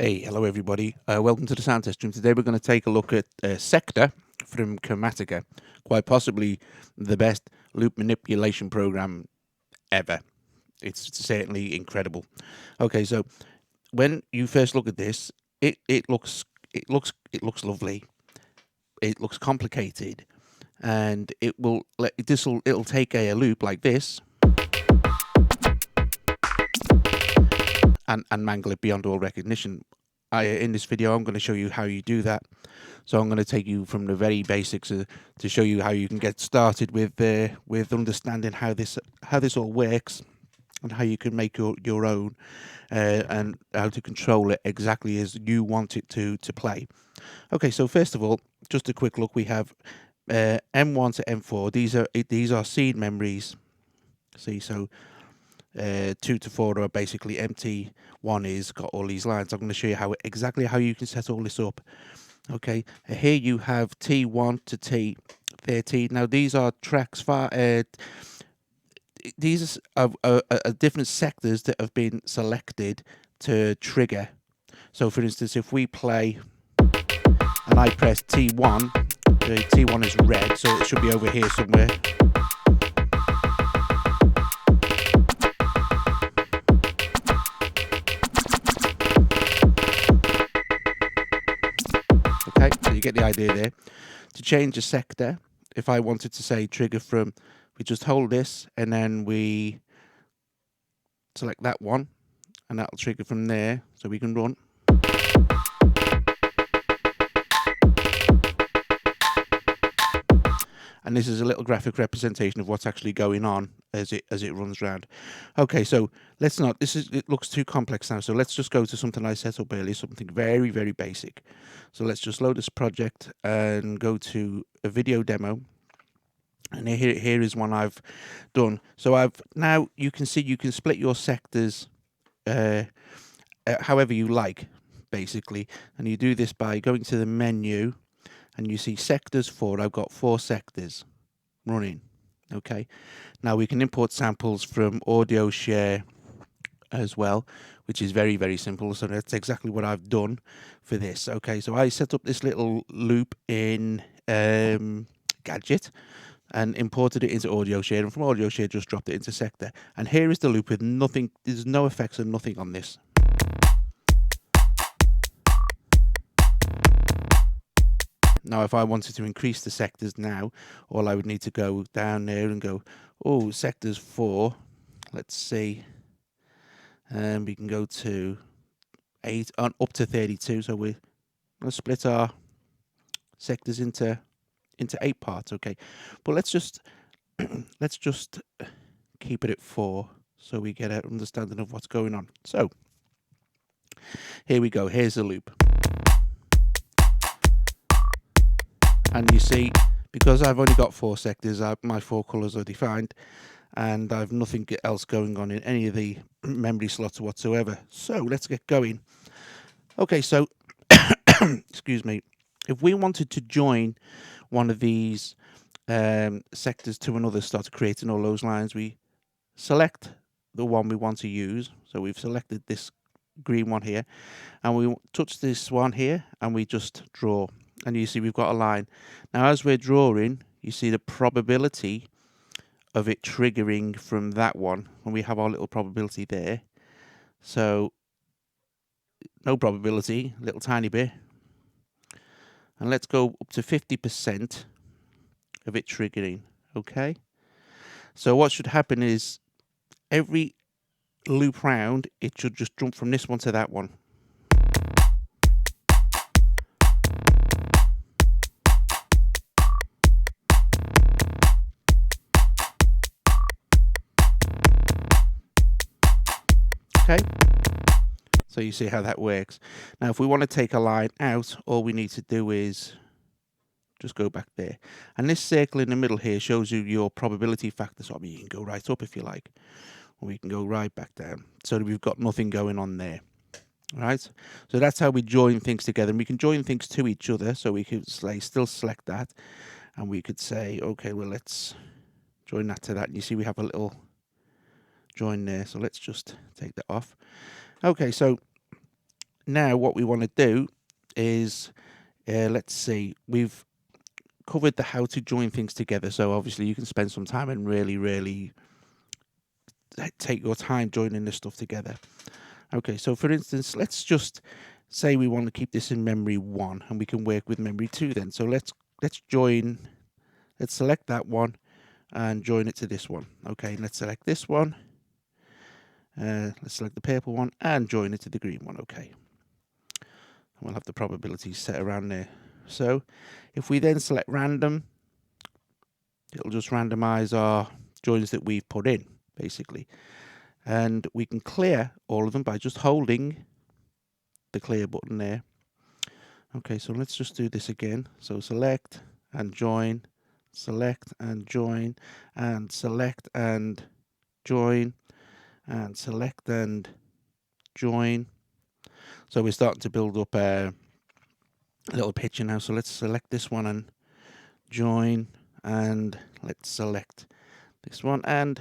Hey, hello everybody. Welcome to the Sound Test Room. Today we're going to take a look at Sector from Kymatica. Quite possibly the best loop manipulation program ever. It's certainly incredible. Okay, so when you first look at this, it looks lovely. It looks complicated, and it'll take a loop like this and mangle it beyond all recognition. In this video, I'm going to show you how you do that. So I'm going to take you from the very basics to show you how you can get started with understanding how this all works and how you can make your own and how to control it exactly as you want it to play. Okay, so first of all, just a quick look. We have M1 to M4. These are seed memories. See, so 2 to 4 are basically empty. 1 is got all these lines. I'm going to show you exactly how you can set all this up. Okay, here you have T1 to T13. Now these are tracks these are different sectors that have been selected to trigger. So for instance, if we play and I press T1, T1 is red, so it should be over here somewhere. Okay, so you get the idea there. To change a sector, if I wanted to say trigger from, we just hold this and then we select that one and that'll trigger from there, so we can run. And this is a little graphic representation of what's actually going on as it runs around. Okay, so it looks too complex now, so let's just go to something I set up earlier, something very, very basic. So let's just load this project and go to a video demo. And here is one I've done. So now you can see you can split your sectors however you like, basically. And you do this by going to the menu and you see sectors 4. I've got 4 sectors running. Okay, now we can import samples from audio share as well, which is very, very simple. So that's exactly what I've done for this. Okay, so I set up this little loop in Gadget and imported it into audio share, and from audio share just dropped it into sector. And here is the loop with nothing. There's no effects and nothing on this. Now, if I wanted to increase the sectors now, all I would need to go down there and go, oh, sectors 4. Let's see. And we can go to 8 on up to 32. So we're going to split our sectors into 8 parts. Okay, but let's just keep it at 4 so we get an understanding of what's going on. So here we go. Here's the loop. And you see, because I've only got 4 sectors, my 4 colors are defined, and I've nothing else going on in any of the memory slots whatsoever. So let's get going. Okay, so excuse me. If we wanted to join one of these sectors to another, start creating all those lines, we select the one we want to use. So we've selected this green one here, and we touch this one here, and we just draw. And you see we've got a line. Now as we're drawing, you see the probability of it triggering from that one, and we have our little probability there. So no probability, little tiny bit. And let's go up to 50% of it triggering. Okay. So what should happen is every loop round, it should just jump from this one to that one. Okay, so you see how that works. Now, if we want to take a line out, all we need to do is just go back there. And this circle in the middle here shows you your probability factor. So I mean, you can go right up if you like, or we can go right back down. So that we've got nothing going on there. All right, so that's how we join things together. And we can join things to each other. So we could still select that. And we could say, okay, well, let's join that to that. And you see we have a little join there. So let's just take that off. Okay, so now what we want to do is, let's see, we've covered the how to join things together. So obviously you can spend some time and really take your time joining this stuff together. Okay, so for instance, let's just say we want to keep this in memory 1 and we can work with memory 2 then. So let's select that one and join it to this one. Okay, let's select this one. Let's select the purple one and join it to the green one. Okay. And we'll have the probabilities set around there. So if we then select random, it'll just randomize our joins that we've put in, basically. And we can clear all of them by just holding the clear button there. Okay, so let's just do this again. So select and join, select and join, and select and join, and select and join. So we're starting to build up a little picture now. So let's select this one and join, and let's select this one and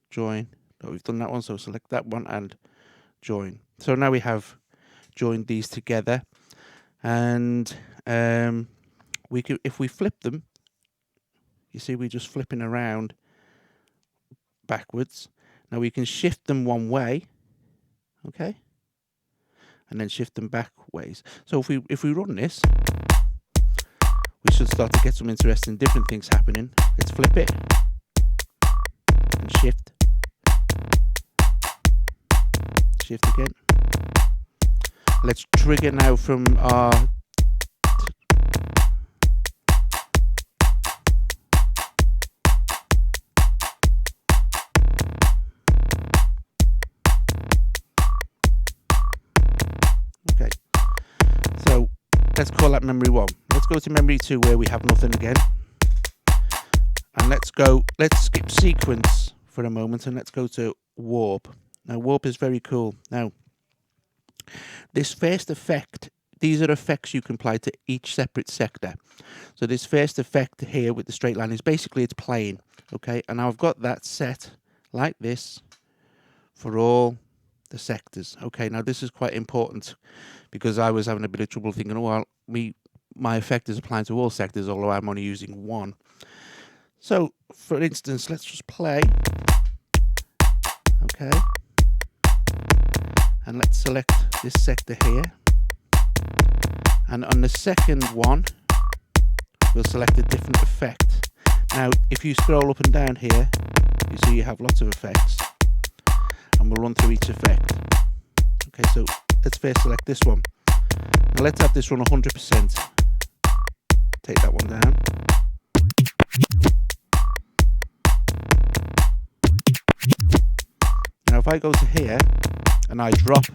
join. Oh, we've done that one, so select that one and join. So now we have joined these together, and we could, if we flip them, you see we're just flipping around backwards. Now we can shift them one way, okay, and then shift them back ways. So if we run this, we should start to get some interesting different things happening. Let's flip it and shift again. Let's trigger now from our okay. So let's call that memory 1. Let's go to memory 2 where we have nothing again. And let's skip sequence for a moment and let's go to warp. Now warp is very cool. Now this first effect, these are effects you can apply to each separate sector. So this first effect here with the straight line is basically it's playing, okay? And I've got that set like this for all the sectors. Okay, now this is quite important because I was having a bit of trouble thinking, oh, well, my effect is applying to all sectors, although I'm only using one. So, for instance, let's just play. Okay. And let's select this sector here. And on the second one, we'll select a different effect. Now, if you scroll up and down here, you see you have lots of effects. And we'll run through each effect. Okay, so let's first select this one. Now let's have this run 100%. Take that one down. Now if I go to here and I drop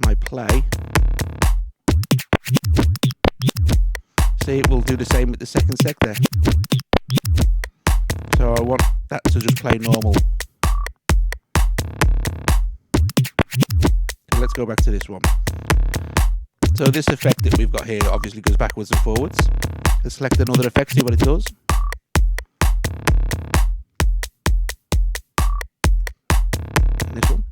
my play, see, it will do the same with the second sector. So I want that to just play normal. So let's go back to this one. So this effect that we've got here obviously goes backwards and forwards. Let's select another effect, see what it does. And this one.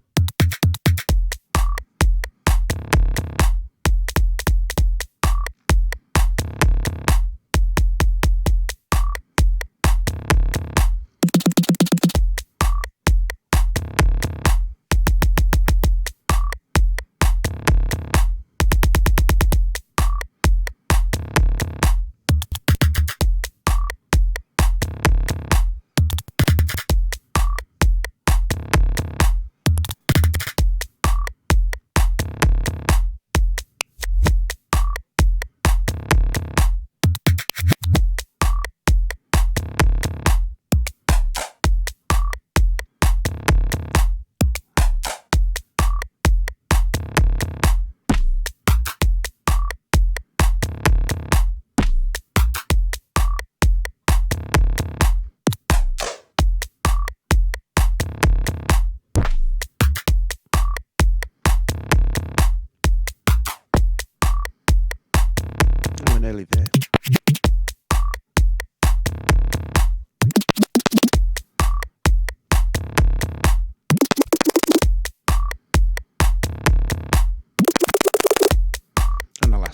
We're nearly there.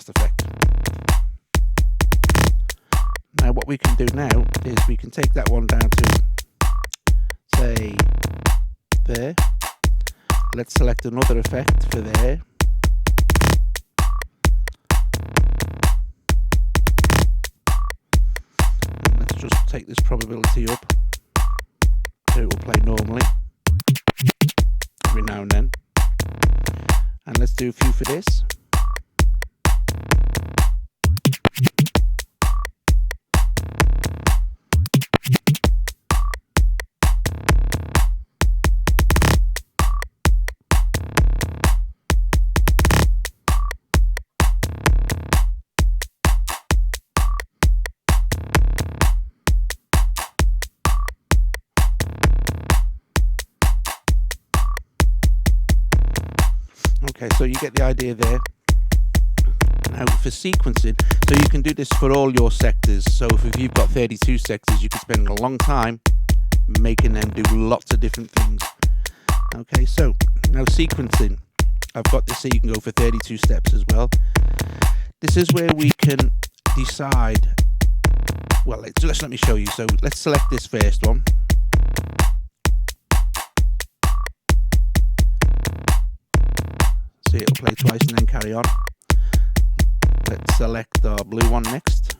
last effect. Now what we can do now is we can take that one down to, say, there. Let's select another effect for there. And let's just take this probability up so it will play normally every now and then. And let's do a few for this. Okay, so you get the idea there. Now for sequencing, so you can do this for all your sectors. So if you've got 32 sectors, you can spend a long time making them do lots of different things. Okay, so now sequencing. I've got this so you can go for 32 steps as well. This is where we can decide, well, let me show you. So let's select this first one. See, it'll play twice and then carry on. Let's select our blue one next.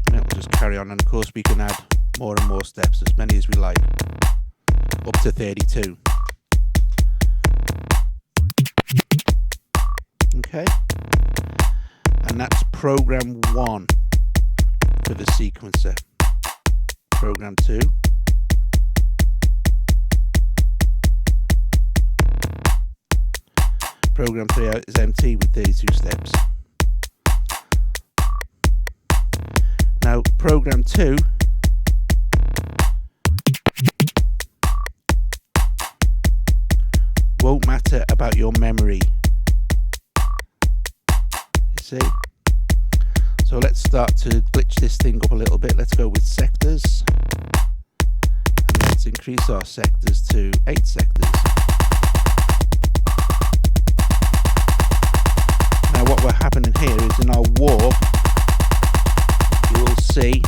And it'll just carry on, and of course we can add more and more steps, as many as we like, up to 32. Okay. And that's program 1 for the sequencer. Program 2. Program 3 is empty with 32 steps. Now program 2 won't matter about your memory. See? So let's start to glitch this thing up a little bit. Let's go with sectors. And let's increase our sectors to 8 sectors. Now what will happen in here is in our warp, you will see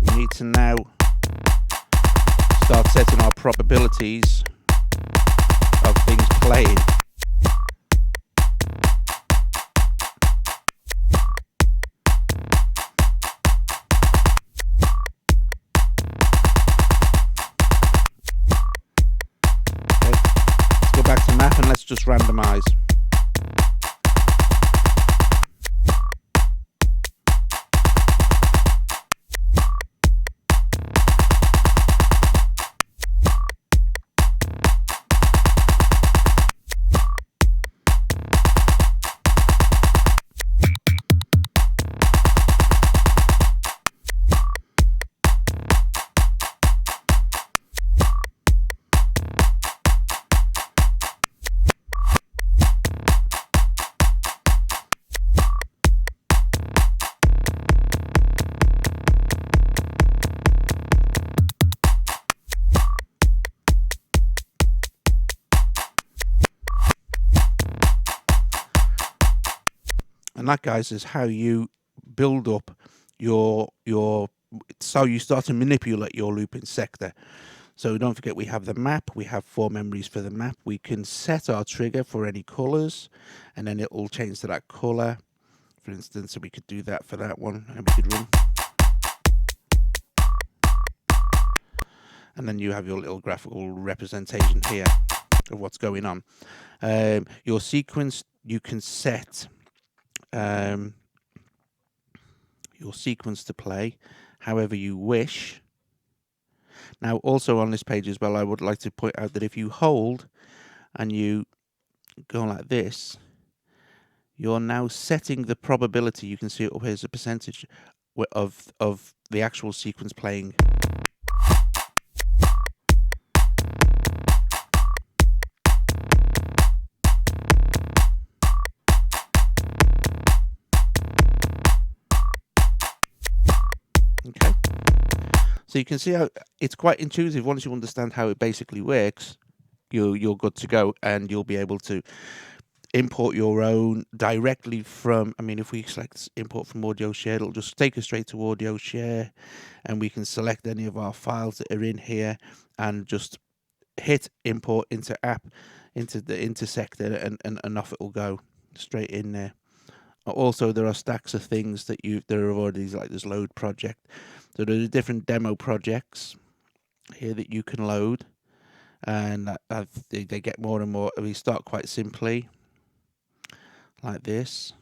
we need to now start setting our probabilities of things playing. Okay, let's go back to map and let's just randomize. And that, guys, is how you build up your so you start to manipulate your looping sector. So don't forget, we have the map. We have 4 memories for the map. We can set our trigger for any colors, and then it will change to that color. For instance, so we could do that for that one, and we could run. And then you have your little graphical representation here of what's going on. Your sequence, you can set your sequence to play however you wish. Now also on this page as well, I would like to point out that if you hold and you go like this, you're now setting the probability. You can see it up here as a percentage of the actual sequence playing. So you can see how it's quite intuitive. Once you understand how it basically works, you're good to go, and you'll be able to import your own directly from, I mean, if we select import from audio share, it'll just take us straight to audio share, and we can select any of our files that are in here and just hit import into app, into the intersector, and off it will go straight in there. Also, there are stacks of things that there are already, like this load project. So there are different demo projects here that you can load, and they get more and more. We start quite simply like this,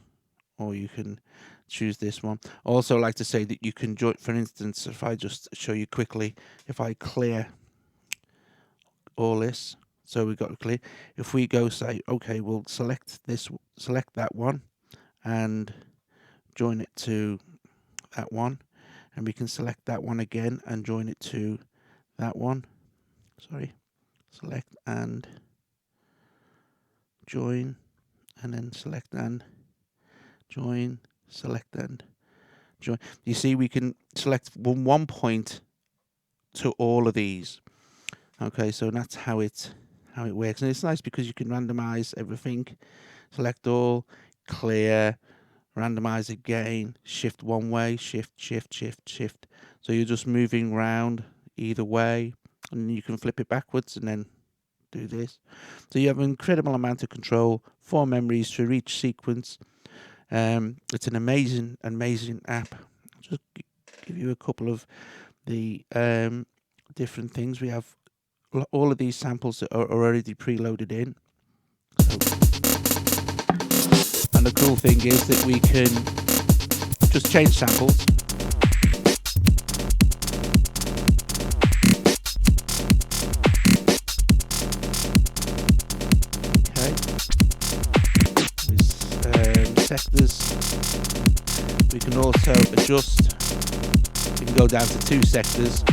or you can choose this one. Also, like to say that you can join, for instance, if I just show you quickly, if I clear all this, so we've got to clear. If we go say, okay, we'll select that one and join it to that one, and we can select that one again and join it to that one. Sorry, select and join, and then select and join, select and join. You see, we can select from one point to all of these. Okay, so that's how it works, and it's nice because you can randomize everything. Select all, clear, randomize again, shift one way, shift. So you're just moving around either way, and you can flip it backwards and then do this. So you have an incredible amount of control, 4 memories for each sequence. It's an amazing app. I'll just give you a couple of the different things. We have all of these samples that are already preloaded in. And the cool thing is that we can just change samples. Okay. There's sectors. We can also adjust. We can go down to 2 sectors.